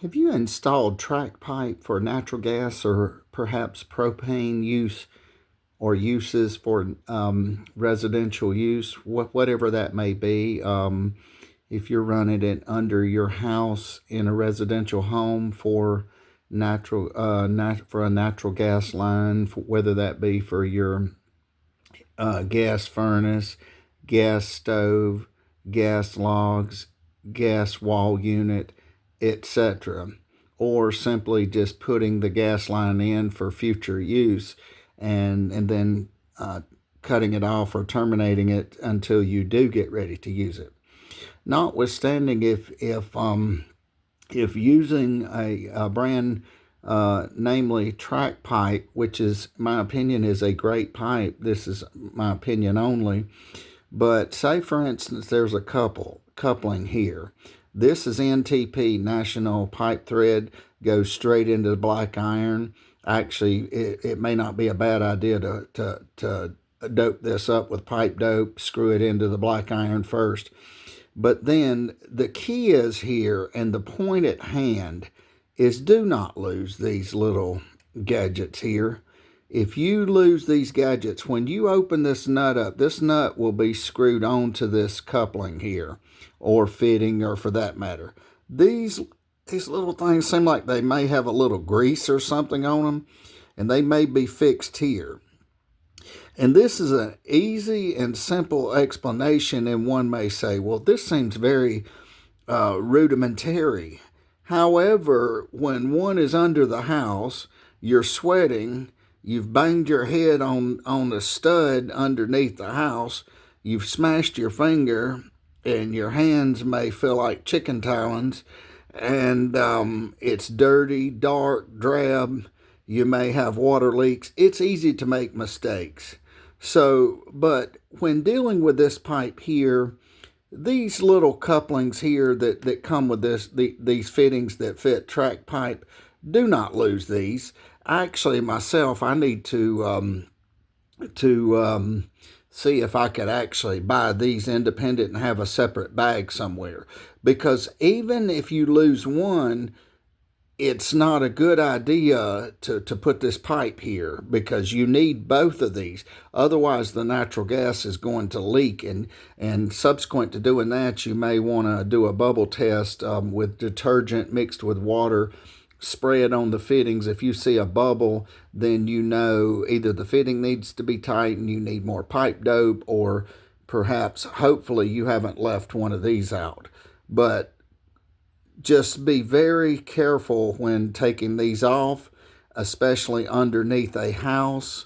Have you installed track pipe for natural gas or perhaps propane use or uses for residential use, whatever that may be? If you're running it under your house in a residential home for for a natural gas line, whether that be for your gas furnace, gas stove, gas logs, gas wall unit, etc. Or simply just putting the gas line in for future use and then cutting it off or terminating it until you do get ready to use it. Notwithstanding, if using a brand, namely track pipe, which is my opinion is a great pipe. This is my opinion only. But say, for instance, there's a coupling here. This is NTP, National Pipe Thread, goes straight into the black iron. Actually, it may not be a bad idea to dope this up with pipe dope, screw it into the black iron first. But then the key is here, and the point at hand is do not lose these little gadgets here. If you lose these gadgets, when you open this nut up, this nut will be screwed onto this coupling here, or fitting, or for that matter. These little things seem like they may have a little grease or something on them, and they may be fixed here. And this is an easy and simple explanation, and one may say, well, this seems very rudimentary. However, when one is under the house, you're sweating, you've banged your head on the stud underneath the house, you've smashed your finger, and your hands may feel like chicken talons, and it's dirty, dark, drab. You may have water leaks. It's easy to make mistakes. So, but when dealing with this pipe here, these little couplings here that come with these fittings that fit track pipe, do not lose these. Actually, myself, I need to see if I could actually buy these independent and have a separate bag somewhere. Because even if you lose one, it's not a good idea to put this pipe here, because you need both of these. Otherwise, the natural gas is going to leak. And subsequent to doing that, you may want to do a bubble test with detergent mixed with water. Spray it on the fittings. If you see a bubble, then you know either the fitting needs to be tightened, you need more pipe dope, or perhaps, hopefully, you haven't left one of these out. But just be very careful when taking these off, especially underneath a house.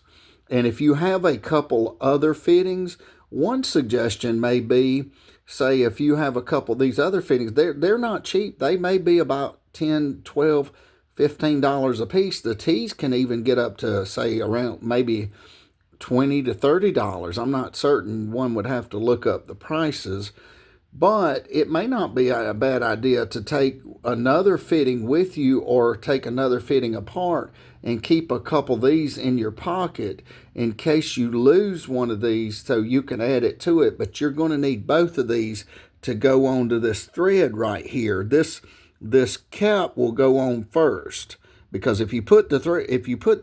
And if you have a couple other fittings, one suggestion may be, say, if you have a couple of these other fittings, they're not cheap. They may be about $10, $12, $15 a piece. The tees can even get up to, say, around maybe $20 to $30. I'm not certain. One would have to look up the prices. But it may not be a bad idea to take another fitting with you, or take another fitting apart and keep a couple of these in your pocket in case you lose one of these, so you can add it to it. But you're going to need both of these to go onto this thread right here. This cap will go on first, because if you put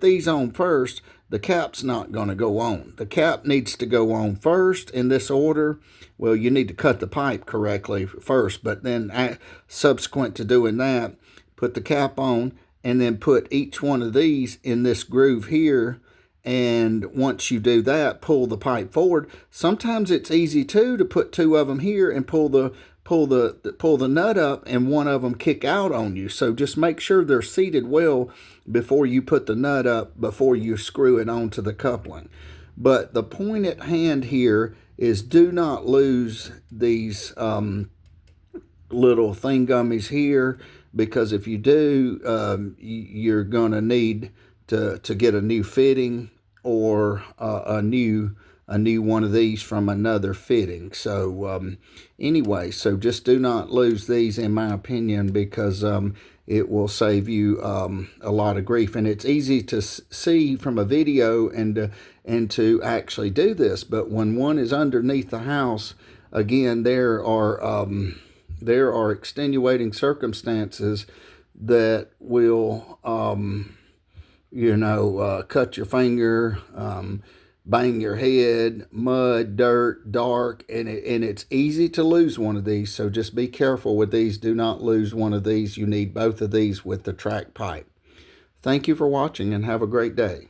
these on first, the cap's not going to go on. The cap needs to go on first in this order. Well, you need to cut the pipe correctly first, but then subsequent to doing that, put the cap on, and then put each one of these in this groove here. And once you do that, pull the pipe forward. Sometimes it's easy too to put two of them here and pull the nut up, and one of them kick out on you. So just make sure they're seated well before you put the nut up, before you screw it onto the coupling. But the point at hand here is do not lose these little thingummies here, because if you do, you're going to need to get a new fitting, or a new one of these from another fitting. So anyway, so just do not lose these, in my opinion, because it will save you a lot of grief. And it's easy to see from a video and to actually do this. But when one is underneath the house, again, there are extenuating circumstances that will, cut your finger, bang your head, mud, dirt, dark, and it's easy to lose one of these. So just be careful with these. Do not lose one of these. You need both of these with the track pipe. Thank you for watching and have a great day.